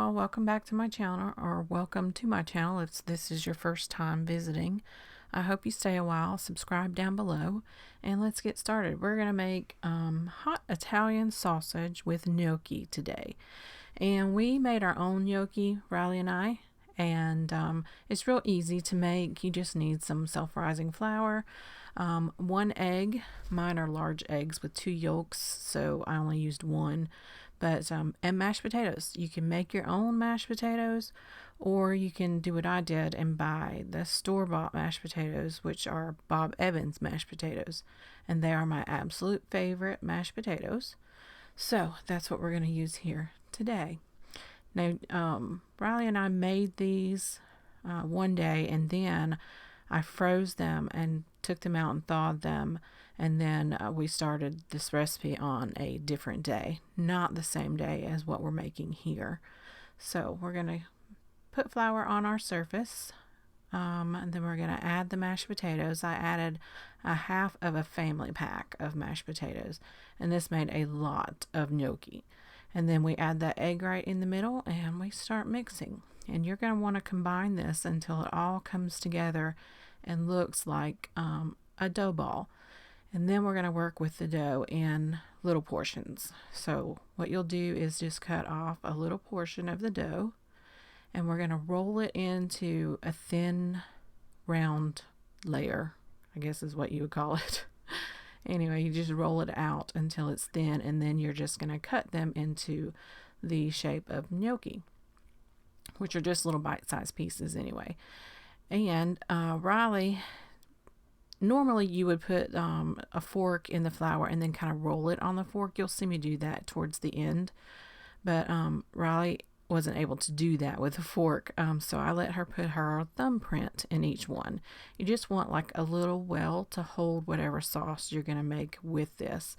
y'all, welcome back to my channel, or welcome to my channel if this is your first time visiting. I hope you stay a while. Subscribe down below and let's get started. We're gonna make hot Italian sausage with gnocchi today, and we made our own gnocchi, Riley and I, and it's real easy to make. You just need some self-rising flour, 1 egg. Mine are large eggs with 2 yolks, so I only used 1. But and mashed potatoes. You can make your own mashed potatoes, or you can do what I did and buy the store-bought mashed potatoes, which are Bob Evans mashed potatoes, and they are my absolute favorite mashed potatoes. So that's what we're going to use here today. Now, Riley and I made these one day, and then I froze them and took them out and thawed them. And then we started this recipe on a different day, not the same day as what we're making here. So we're going to put flour on our surface, and then we're going to add the mashed potatoes. I added a half of a family pack of mashed potatoes, and this made a lot of gnocchi. And then we add that egg right in the middle, and we start mixing. And you're going to want to combine this until it all comes together and looks like a dough ball. And then we're going to work with the dough in little portions. So what you'll do is just cut off a little portion of the dough, and we're going to roll it into a thin, round layer, I guess is what you would call it. Anyway, you just roll it out until it's thin, and then you're just going to cut them into the shape of gnocchi, which are just little bite-sized pieces anyway. And Riley, normally you would put a fork in the flour and then kind of roll it on the fork. You'll see me do that towards the end. But Riley wasn't able to do that with a fork, so I let her put her thumbprint in each one. You just want like a little well to hold whatever sauce you're going to make with this.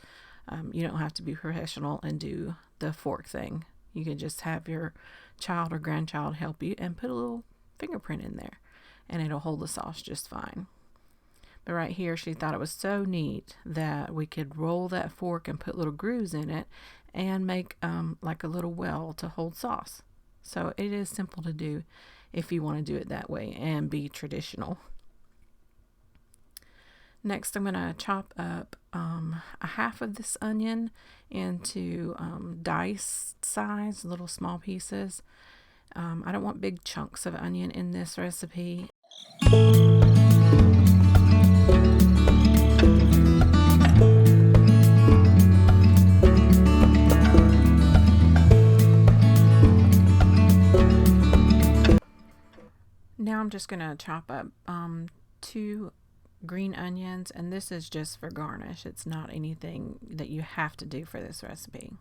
You don't have to be professional and do the fork thing. You can just have your child or grandchild help you and put a little fingerprint in there, and it'll hold the sauce just fine. But right here, she thought it was so neat that we could roll that fork and put little grooves in it and make like a little well to hold sauce. So it is simple to do if you want to do it that way and be traditional. Next, I'm going to chop up a half of this onion into dice size, little small pieces. I don't want big chunks of onion in this recipe. Now I'm just going to chop up 2 green onions, and this is just for garnish. It's not anything that you have to do for this recipe.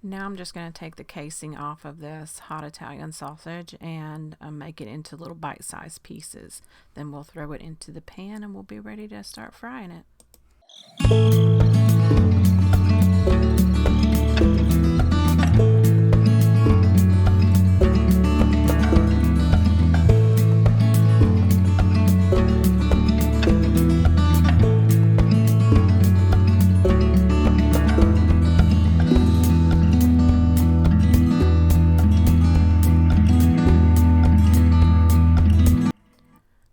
Now I'm just going to take the casing off of this hot Italian sausage and make it into little bite-sized pieces. Then we'll throw it into the pan and we'll be ready to start frying it.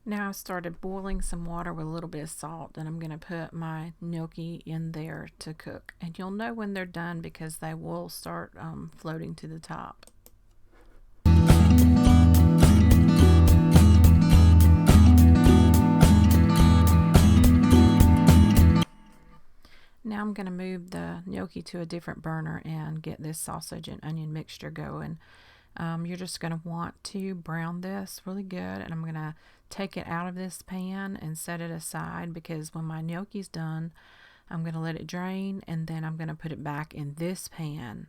Now I started boiling some water with a little bit of salt, and I'm going to put my gnocchi in there to cook. And you'll know when they're done because they will start floating to the top. Now I'm going to move the gnocchi to a different burner and get this sausage and onion mixture going. You're just going to want to brown this really good, and I'm going to take it out of this pan and set it aside, because when my gnocchi's done, I'm going to let it drain, and then I'm going to put it back in this pan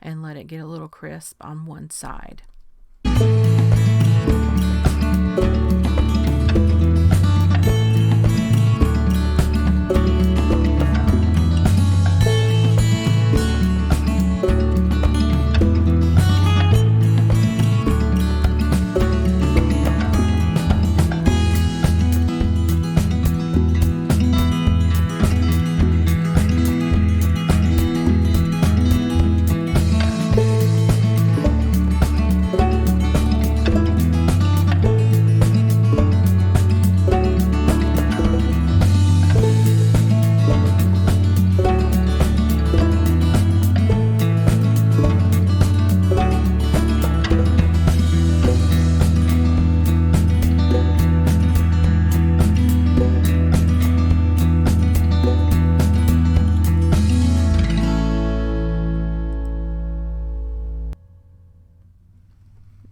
and let it get a little crisp on one side.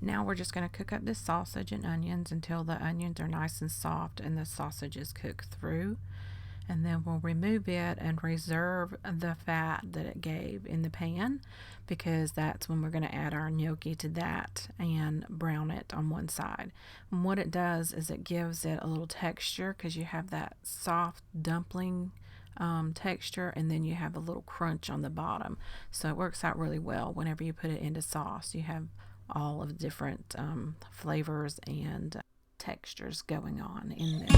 Now we're just going to cook up this sausage and onions until the onions are nice and soft and the sausage is cooked through. And then we'll remove it and reserve the fat that it gave in the pan, because that's when we're going to add our gnocchi to that and brown it on one side. And what it does is it gives it a little texture, because you have that soft dumpling texture, and then you have a little crunch on the bottom. So it works out really well whenever you put it into sauce. You have all of the different flavors and textures going on in this.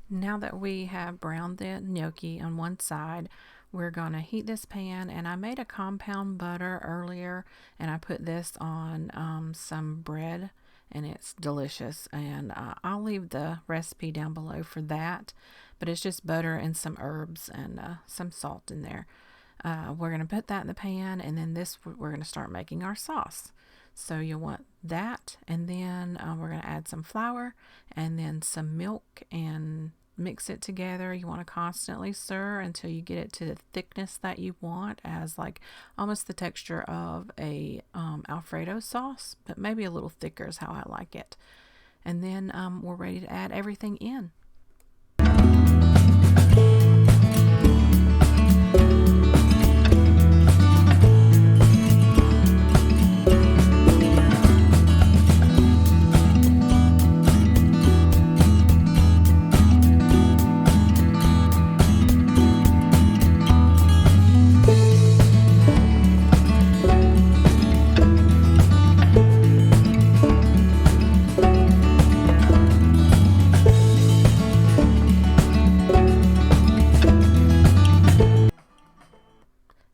Now that we have browned the gnocchi on one side, we're going to heat this pan, and I made a compound butter earlier, and I put this on some bread, and it's delicious. And I'll leave the recipe down below for that, but it's just butter and some herbs and some salt in there. We're going to put that in the pan, and then we're going to start making our sauce. So you'll want that, and then we're going to add some flour and then some milk and mix it together. You want to constantly stir until you get it to the thickness that you want, as like almost the texture of a Alfredo sauce, but maybe a little thicker is how I like it. And then we're ready to add everything in.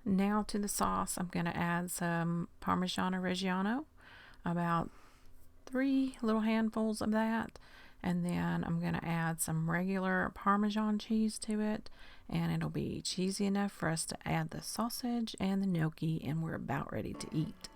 Now to the sauce, I'm going to add some Parmesan-romano, about 3 little handfuls of that, and then I'm going to add some regular Parmesan cheese to it, and it'll be cheesy enough for us to add the sausage and the gnocchi, and we're about ready to eat.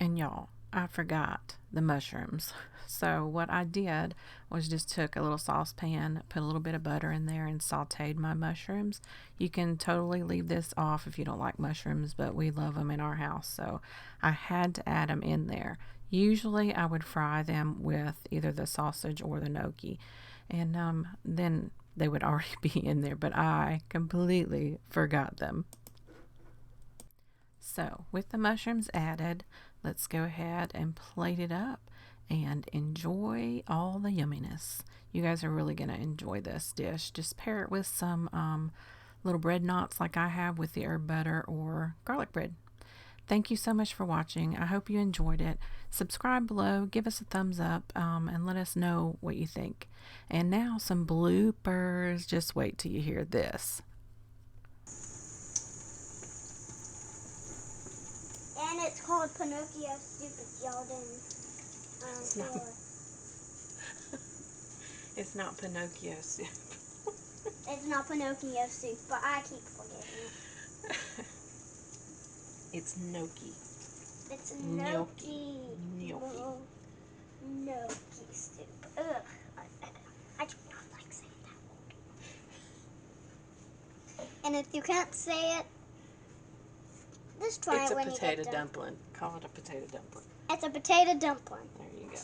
And y'all, I forgot the mushrooms. So what I did was just took a little saucepan, put a little bit of butter in there, and sauteed my mushrooms. You can totally leave this off if you don't like mushrooms, but we love them in our house, so I had to add them in there. Usually I would fry them with either the sausage or the gnocchi, and then they would already be in there, but I completely forgot them. So with the mushrooms added, let's go ahead and plate it up and enjoy all the yumminess. You guys are really going to enjoy this dish. Just pair it with some little bread knots like I have with the herb butter or garlic bread. Thank you so much for watching. I hope you enjoyed it. Subscribe below, give us a thumbs up, and let us know what you think. And now some bloopers. Just wait till you hear this. it's called Pinocchio soup if y'all didn't know. It's not Pinocchio soup. It's not Pinocchio soup, but I keep forgetting. It's gnocchi. It's gnocchi. Gnocchi. Gnocchi soup. Ugh. I do not like saying that word. And if you can't say it, just try It's it a when you get potato done. dumpling. Call it a potato dumpling. It's a potato dumpling. There you go.